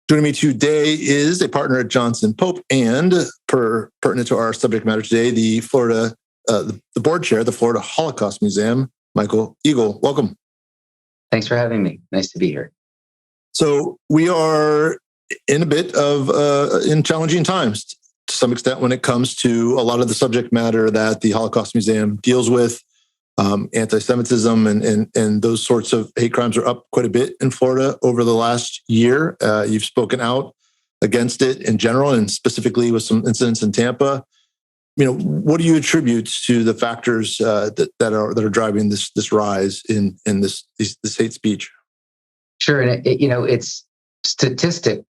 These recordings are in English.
Joining me today is a partner at Johnson Pope and, pertinent to our subject matter today, the board chair of the Florida Holocaust Museum, Michael Igel. Welcome. Thanks for having me. Nice to be here. So we are in a bit of in challenging times to some extent when it comes to a lot of the subject matter that the Holocaust Museum deals with. Anti-Semitism and those sorts of hate crimes are up quite a bit in Florida over the last year. You've spoken out against it in general and specifically with some incidents in Tampa. What do you attribute to the factors that are driving this rise in this hate speech? Sure, and it's statistic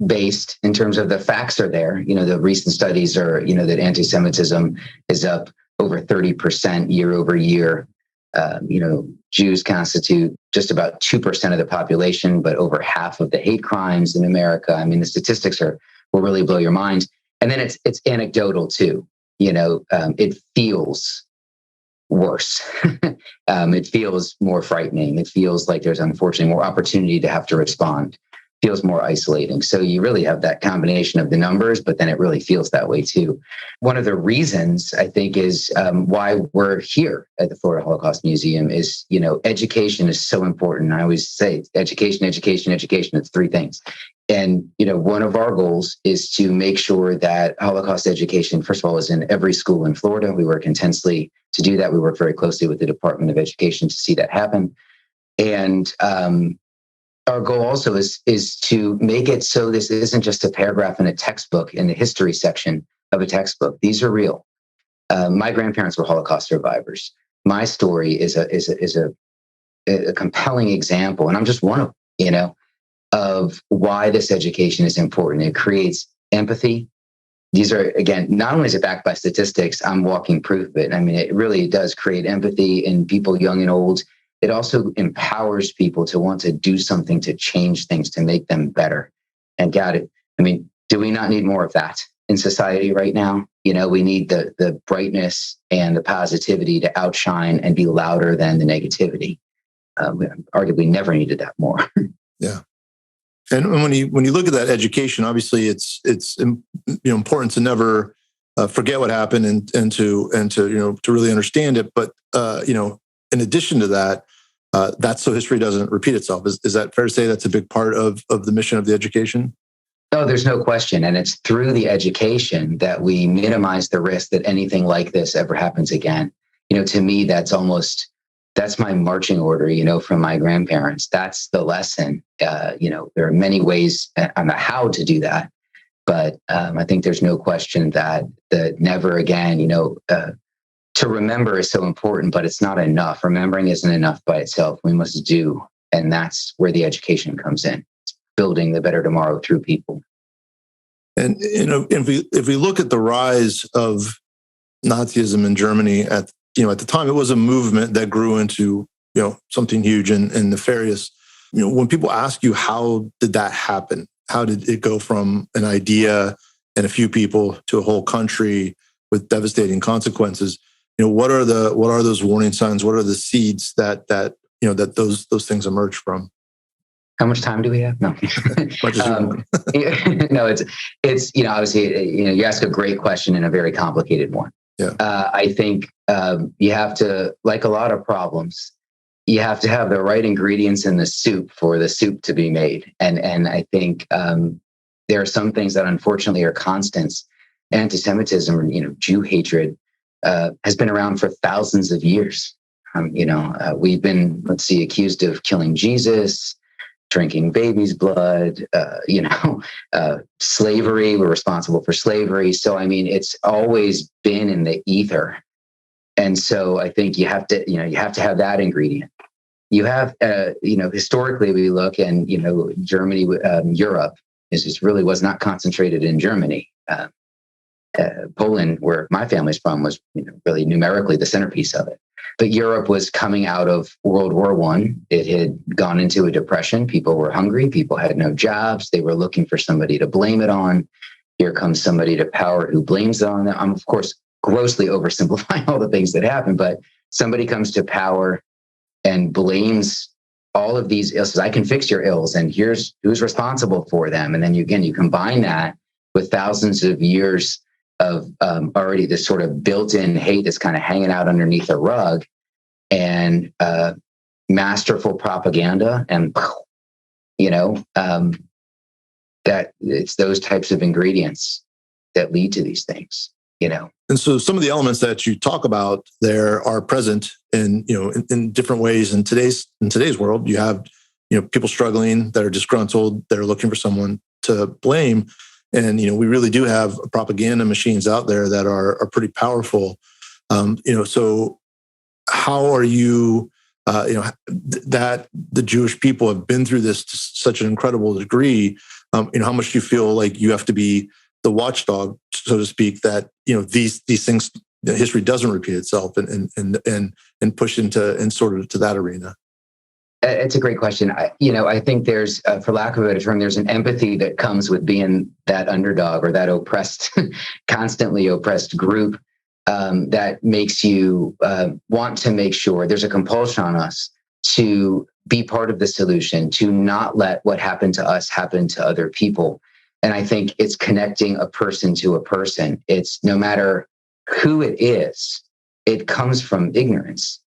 based in terms of the facts are there. The recent studies are that anti-Semitism is up over 30% year over year. Jews constitute just about 2% of the population, but over half of the hate crimes in America. I mean, the statistics will really blow your mind. And then it's anecdotal too. It feels worse. It feels more frightening. It feels like there's unfortunately more opportunity to have to respond. Feels more isolating. So you really have that combination of the numbers, but then it really feels that way too. One of the reasons I think is why we're here at the Florida Holocaust Museum is, education is so important. I always say education. It's three things. And, one of our goals is to make sure that Holocaust education, first of all, is in every school in Florida. We work intensely to do that. We work very closely with the Department of Education to see that happen. And, our goal also is to make it so this isn't just a paragraph in a textbook in the history section of a textbook. These are real. My grandparents were Holocaust survivors. My story is a compelling example, and I'm just one of them, of why this education is important. It creates empathy. These are, again, not only is it backed by statistics, I'm walking proof of it. I mean, it really does create empathy in people young and old. It also empowers people to want to do something to change things, to make them better. And do we not need more of that in society right now? We need the brightness and the positivity to outshine and be louder than the negativity. We arguably never needed that more. Yeah. And when you look at that education, obviously it's important to never forget what happened and to really understand it. But in addition to that, that's so history doesn't repeat itself. Is that fair to say that's a big part of the mission of the education? No, there's no question. And it's through the education that we minimize the risk that anything like this ever happens again. To me, that's my marching order, from my grandparents. That's the lesson. There are many ways on the how to do that. But I think there's no question that the never again, to remember is so important, but it's not enough. Remembering isn't enough by itself. We must do. And that's where the education comes in. It's building the better tomorrow through people. And, if we look at the rise of Nazism in Germany at the time, it was a movement that grew into, something huge and nefarious. When people ask you, how did that happen? How did it go from an idea and a few people to a whole country with devastating consequences? What are those warning signs? What are the seeds that those things emerge from? How much time do we have? No. No, it's obviously you ask a great question and a very complicated one. Yeah. I think you have to, like a lot of problems, you have to have the right ingredients in the soup for the soup to be made. And I think there are some things that unfortunately are constants. Anti-Semitism, Jew hatred has been around for thousands of years. We've been, accused of killing Jesus, drinking baby's blood, slavery. We're responsible for slavery. So, it's always been in the ether. And so I think you have to have that ingredient. You have, historically we look and, Germany, Europe really was not concentrated in Germany. Poland, where my family's from, was really numerically the centerpiece of it. But Europe was coming out of World War I. It had gone into a depression. People were hungry. People had no jobs. They were looking for somebody to blame it on. Here comes somebody to power who blames it on them. I'm, of course, grossly oversimplifying all the things that happen, but somebody comes to power and blames all of these ills. I can fix your ills, and here's who's responsible for them. And then you combine that with thousands of years of already this sort of built-in hate that's kind of hanging out underneath a rug, and masterful propaganda, and that it's those types of ingredients that lead to these things. And so some of the elements that you talk about there are present in different ways in today's world. You have people struggling that are disgruntled, that are looking for someone to blame, and we really do have propaganda machines out there that are pretty powerful. So how are you? That the Jewish people have been through this to such an incredible degree. How much do you feel like you have to be the watchdog, so to speak, that these things, history doesn't repeat itself, and push into sort of to that arena? It's a great question. I think there's, for lack of a better term, there's an empathy that comes with being that underdog or that oppressed, constantly oppressed group, that makes you want to make sure there's a compulsion on us to be part of the solution, to not let what happened to us happen to other people. And I think it's connecting a person to a person. It's no matter who it is, it comes from ignorance.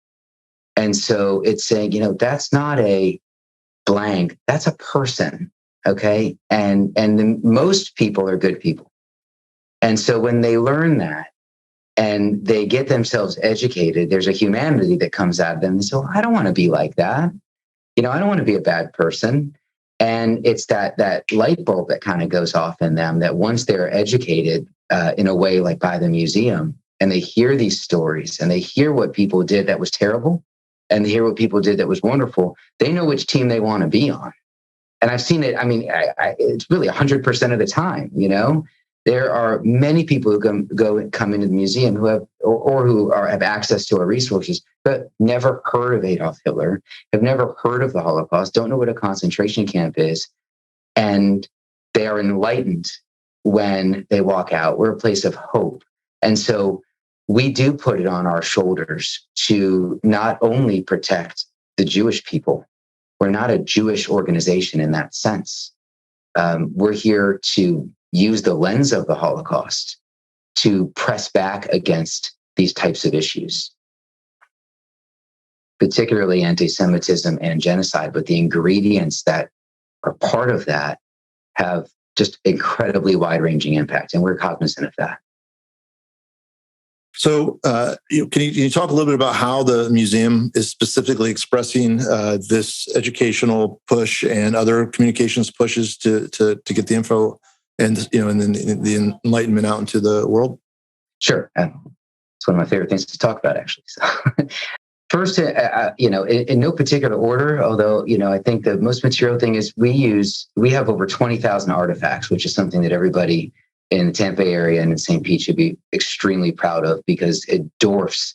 And so it's saying, that's not a blank, that's a person. Okay. And most people are good people. And so when they learn that and they get themselves educated, there's a humanity that comes out of them. And so I don't want to be like that. I don't want to be a bad person. And it's that light bulb that kind of goes off in them, that once they're educated in a way like by the museum, and they hear these stories and they hear what people did that was terrible, and they hear what people did that was wonderful, they know which team they want to be on. And I've seen it. I mean, it's really 100% of the time. There are many people who come into the museum who have have access to our resources, but never heard of Adolf Hitler, have never heard of the Holocaust, don't know what a concentration camp is, and they are enlightened when they walk out. We're a place of hope, and so we do put it on our shoulders to not only protect the Jewish people. We're not a Jewish organization in that sense. We're here to use the lens of the Holocaust to press back against these types of issues, particularly anti-Semitism and genocide. But the ingredients that are part of that have just incredibly wide-ranging impact, and we're cognizant of that. So can you talk a little bit about how the museum is specifically expressing this educational push and other communications pushes to get the info and then the enlightenment out into the world? Sure. It's one of my favorite things to talk about, actually. So, first, in no particular order, although, I think the most material thing is we have over 20,000 artifacts, which is something that everybody in the Tampa area and in St. Pete should be extremely proud of, because it dwarfs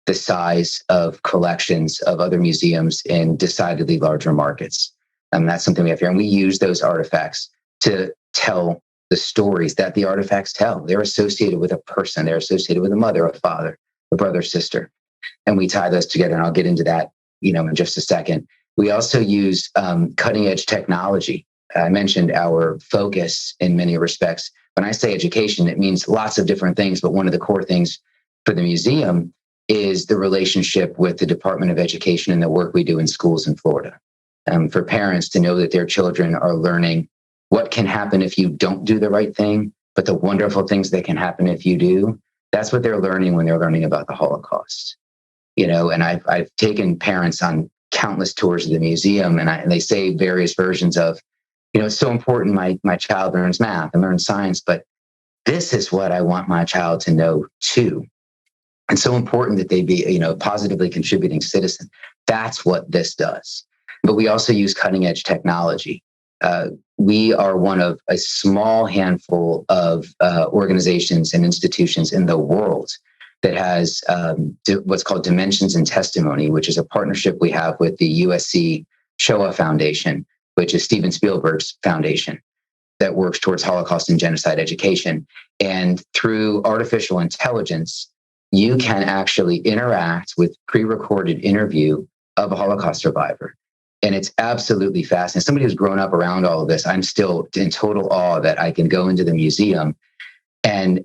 the size of collections of other museums in decidedly larger markets. And that's something we have here. And we use those artifacts to tell the stories that the artifacts tell. They're associated with a person. They're associated with a mother, a father, a brother, sister. And we tie those together. And I'll get into that, in just a second. We also use cutting edge technology. I mentioned our focus in many respects. When I say education, it means lots of different things. But one of the core things for the museum is the relationship with the Department of Education and the work we do in schools in Florida. For parents to know that their children are learning what can happen if you don't do the right thing, but the wonderful things that can happen if you do. That's what they're learning when they're learning about the Holocaust. And I've taken parents on countless tours of the museum, and they say various versions of, it's so important my child learns math and learns science, but this is what I want my child to know too. And so important that they be, a positively contributing citizen. That's what this does. But we also use cutting edge technology. We are one of a small handful of organizations and institutions in the world that has what's called Dimensions in Testimony, which is a partnership we have with the USC Shoah Foundation, which is Steven Spielberg's foundation that works towards Holocaust and genocide education. And through artificial intelligence, you can actually interact with pre-recorded interview of a Holocaust survivor And it's absolutely fascinating. Somebody who's grown up around all of this, I'm still in total awe that I can go into the museum. And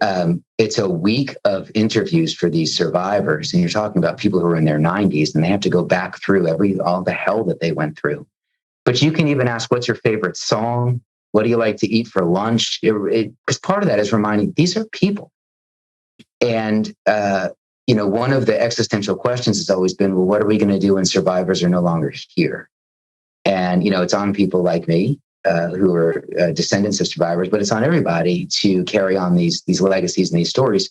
it's a week of interviews for these survivors. And you're talking about people who are in their 90s and they have to go back through all the hell that they went through. But you can even ask, what's your favorite song? What do you like to eat for lunch? Because part of that is reminding these are people. And, one of the existential questions has always been, well, what are we going to do when survivors are no longer here? And, it's on people like me who are descendants of survivors, but it's on everybody to carry on these legacies and these stories.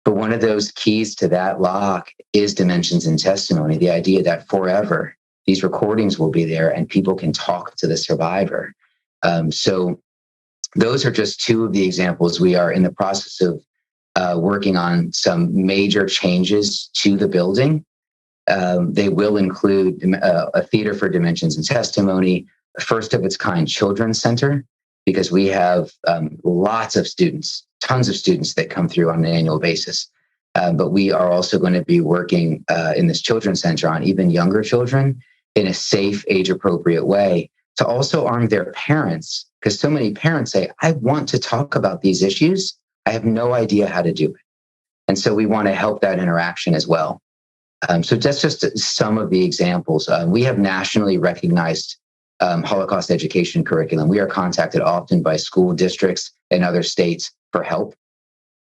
But one of those keys to that lock is dimensions in testimony, the idea that forever these recordings will be there and people can talk to the survivor. So those are just two of the examples. We are in the process of working on some major changes to the building. They will include a theater for dimensions and testimony, a first of its kind children's center, because we have lots of students, tons of students that come through on an annual basis. But we are also going to be working in this children's center on even younger children in a safe, age-appropriate way to also arm their parents, because so many parents say, I want to talk about these issues. I have no idea how to do it. And so we want to help that interaction as well. So that's just some of the examples. We have nationally recognized Holocaust education curriculum. We are contacted often by school districts in other states for help.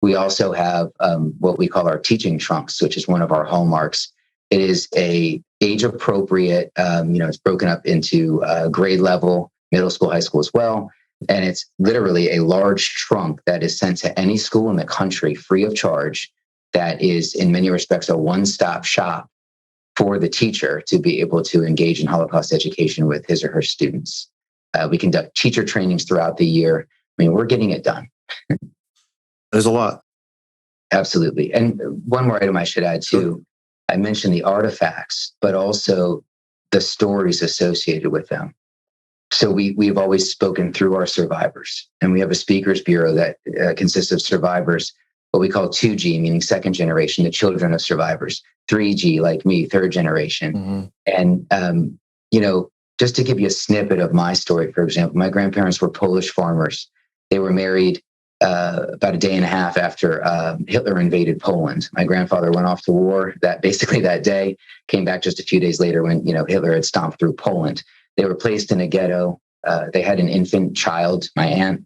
We also have what we call our teaching trunks, which is one of our hallmarks. It is a age-appropriate, it's broken up into grade level, middle school, high school as well. And it's literally a large trunk that is sent to any school in the country free of charge. That is, in many respects, a one-stop shop for the teacher to be able to engage in Holocaust education with his or her students. We conduct teacher trainings throughout the year. I mean, we're getting it done. There's a lot. Absolutely. And one more item I should add too. Sure. I mentioned the artifacts, but also the stories associated with them. So we've always spoken through our survivors, and we have a speakers bureau that consists of survivors, what we call 2G, meaning second generation, the children of survivors, 3G, like me, third generation. Mm-hmm. And, just to give you a snippet of my story, for example, my grandparents were Polish farmers. They were married about a day and a half after Hitler invaded Poland. My grandfather went off to war that day, came back just a few days later when, Hitler had stomped through Poland. They were placed in a ghetto. They had an infant child, my aunt.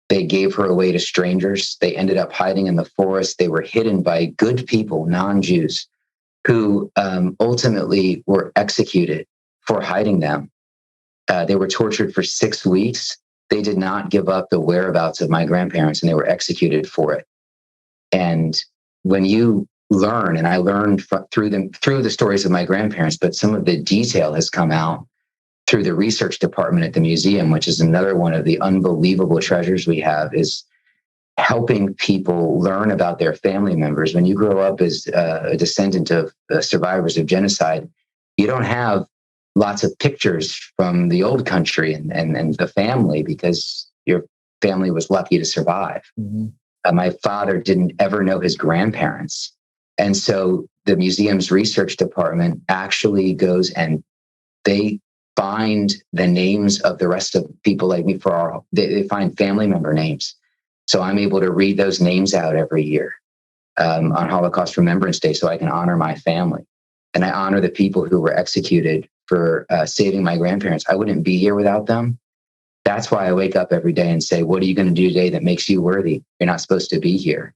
They gave her away to strangers. They ended up hiding in the forest. They were hidden by good people, non-Jews, who ultimately were executed for hiding them. They were tortured for 6 weeks. They did not give up the whereabouts of my grandparents, and they were executed for it. And when you learn, and I learned through the stories of my grandparents, but some of the detail has come out through the research department at the museum, which is another one of the unbelievable treasures we have, is helping people learn about their family members. When you grow up as a descendant of survivors of genocide, you don't have lots of pictures from the old country and the family because your family was lucky to survive. Mm-hmm. My father didn't ever know his grandparents. And so the museum's research department actually goes and they find the names of the rest of people like me they find family member names. So I'm able to read those names out every year on Holocaust Remembrance Day so I can honor my family. And I honor the people who were executed for saving my grandparents. I wouldn't be here without them. That's why I wake up every day and say, what are you going to do today that makes you worthy? You're not supposed to be here.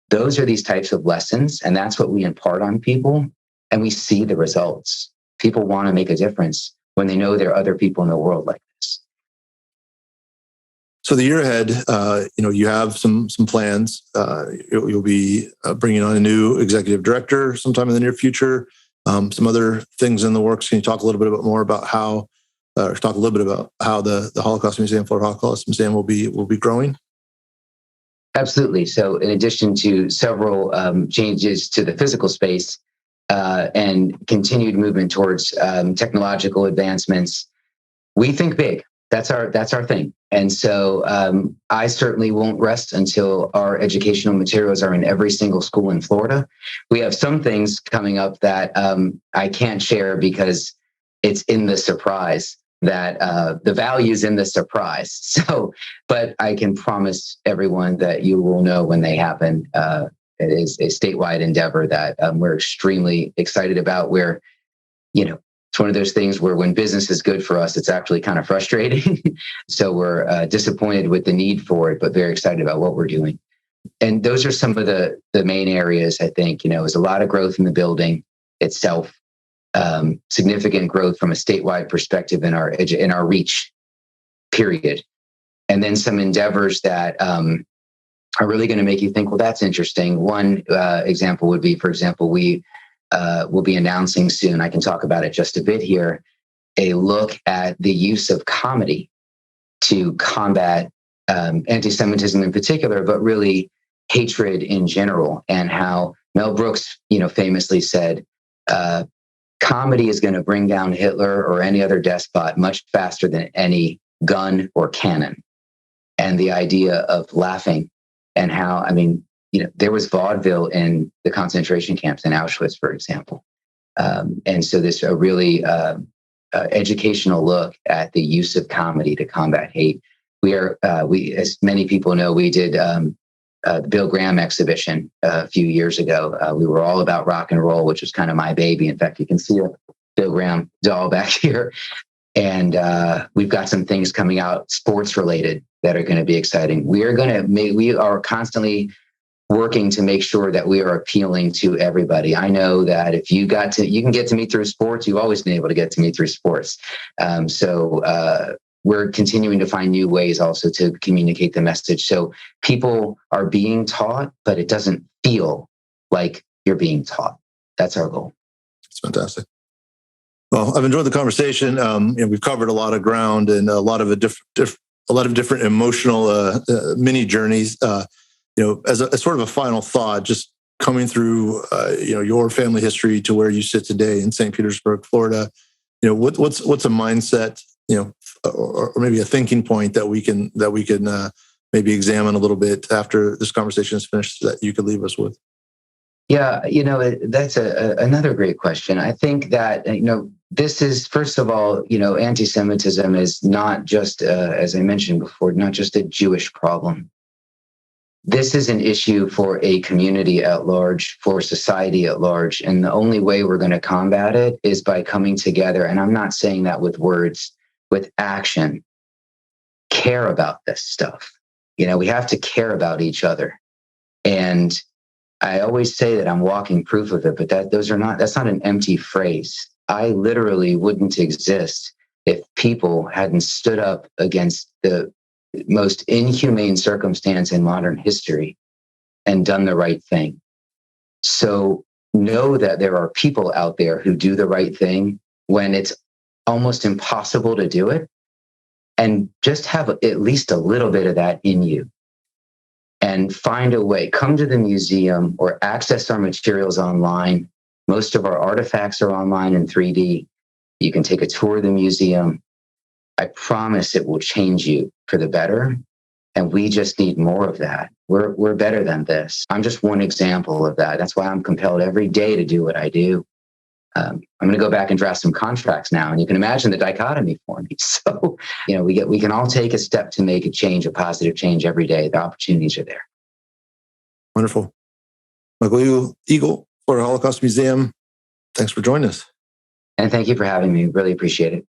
Those are these types of lessons. And that's what we impart on people. And we see the results. People want to make a difference when they know there are other people in the world like this. So the year ahead, you have some plans. You'll be bringing on a new executive director sometime in the near future. Some other things in the works. Can you talk a little bit about how the Holocaust Museum, Florida Holocaust Museum, will be growing? Absolutely. So in addition to several changes to the physical space, and continued movement towards technological advancements, we think big. That's our thing. And so I certainly won't rest until our educational materials are in every single school in Florida. We have some things coming up that I can't share because it's in the surprise that the value's in the surprise. So, but I can promise everyone that you will know when they happen. It is a statewide endeavor that we're extremely excited about. Where, it's one of those things where when business is good for us, it's actually kind of frustrating. So we're disappointed with the need for it, but very excited about what we're doing. And those are some of the main areas, I think. Is a lot of growth in the building itself, significant growth from a statewide perspective in our reach, period. And then some endeavors that are really going to make you think, well, that's interesting. One example would be, for example, we will be announcing soon, I can talk about it just a bit here, a look at the use of comedy to combat anti-Semitism in particular, but really hatred in general, and how Mel Brooks, famously said, comedy is going to bring down Hitler or any other despot much faster than any gun or cannon. And the idea of laughing, and how, there was vaudeville in the concentration camps in Auschwitz, for example. And so this a really educational look at the use of comedy to combat hate. We, as many people know, we did the Bill Graham exhibition a few years ago. We were all about rock and roll, which was kind of my baby. In fact, you can see a Bill Graham doll back here. And we've got some things coming out sports related that are going to be exciting. We are constantly working to make sure that we are appealing to everybody. I know that if you can get to me through sports, you've always been able to get to me through sports. So we're continuing to find new ways also to communicate the message. So people are being taught, but it doesn't feel like you're being taught. That's our goal. It's fantastic. Well, I've enjoyed the conversation. We've covered a lot of ground and a lot of different emotional mini journeys. As sort of a final thought, just coming through, your family history to where you sit today in St. Petersburg, Florida. What's a mindset, or maybe a thinking point that we can maybe examine a little bit after this conversation is finished that you could leave us with. Yeah, that's another great question. I think that, this is, first of all, anti-Semitism is not just, as I mentioned before, not just a Jewish problem. This is an issue for a community at large, for society at large. And the only way we're going to combat it is by coming together. And I'm not saying that with words, with action. Care about this stuff. We have to care about each other. And I always say that I'm walking proof of it, but that's not an empty phrase. I literally wouldn't exist if people hadn't stood up against the most inhumane circumstance in modern history and done the right thing. So know that there are people out there who do the right thing when it's almost impossible to do it, and just have at least a little bit of that in you. And find a way, come to the museum or access our materials online. Most of our artifacts are online in 3D. You can take a tour of the museum. I promise it will change you for the better. And we just need more of that. We're better than this. I'm just one example of that. That's why I'm compelled every day to do what I do. I'm going to go back and draft some contracts now. And you can imagine the dichotomy for me. So, we can all take a step to make a change, a positive change every day. The opportunities are there. Wonderful. Michael Igel, Florida Holocaust Museum. Thanks for joining us. And thank you for having me. Really appreciate it.